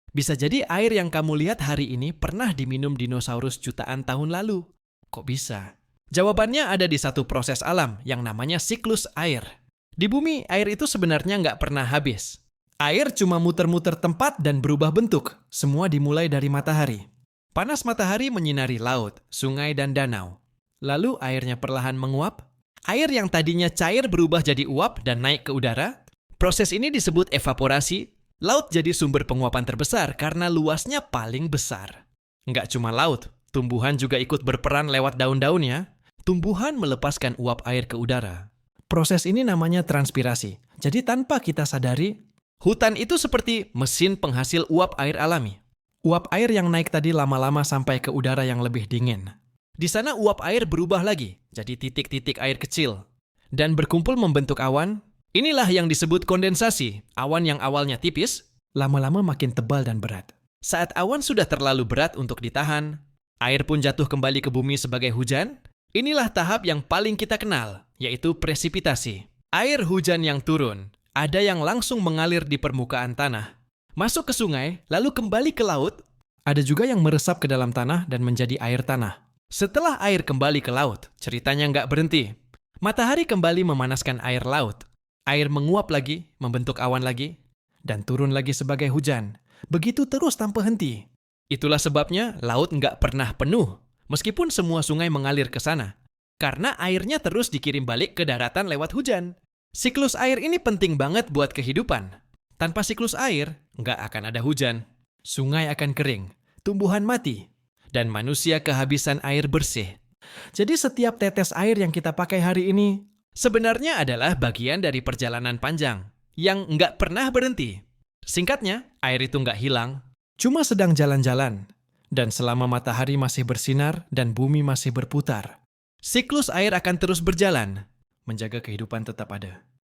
Bisa jadi air yang kamu lihat hari ini pernah diminum dinosaurus jutaan tahun lalu. Kok bisa? Jawabannya ada di satu proses alam yang namanya siklus air. Di bumi, air itu sebenarnya nggak pernah habis. Air cuma muter-muter tempat dan berubah bentuk. Semua dimulai dari matahari. Panas matahari menyinari laut, sungai, dan danau. Lalu airnya perlahan menguap. Air yang tadinya cair berubah jadi uap dan naik ke udara. Proses ini disebut evaporasi. Laut jadi sumber penguapan terbesar karena luasnya paling besar. Nggak cuma laut, tumbuhan juga ikut berperan lewat daun-daunnya. Tumbuhan melepaskan uap air ke udara. Proses ini namanya transpirasi. Jadi tanpa kita sadari, hutan itu seperti mesin penghasil uap air alami. Uap air yang naik tadi lama-lama sampai ke udara yang lebih dingin. Di sana uap air berubah lagi, jadi titik-titik air kecil. Dan berkumpul membentuk awan. Inilah yang disebut kondensasi. Awan yang awalnya tipis, lama-lama makin tebal dan berat. Saat awan sudah terlalu berat untuk ditahan, air pun jatuh kembali ke bumi sebagai hujan. Inilah tahap yang paling kita kenal, yaitu presipitasi. Air hujan yang turun, ada yang langsung mengalir di permukaan tanah, masuk ke sungai, lalu kembali ke laut. Ada juga yang meresap ke dalam tanah dan menjadi air tanah. Setelah air kembali ke laut, ceritanya nggak berhenti. Matahari kembali memanaskan air laut. Air menguap lagi, membentuk awan lagi, dan turun lagi sebagai hujan. Begitu terus tanpa henti. Itulah sebabnya laut nggak pernah penuh, meskipun semua sungai mengalir ke sana. Karena airnya terus dikirim balik ke daratan lewat hujan. Siklus air ini penting banget buat kehidupan. Tanpa siklus air, nggak akan ada hujan. Sungai akan kering, tumbuhan mati, dan manusia kehabisan air bersih. Jadi setiap tetes air yang kita pakai hari ini sebenarnya adalah bagian dari perjalanan panjang yang nggak pernah berhenti. Singkatnya, air itu nggak hilang, cuma sedang jalan-jalan. Dan selama matahari masih bersinar dan bumi masih berputar, siklus air akan terus berjalan, menjaga kehidupan tetap ada.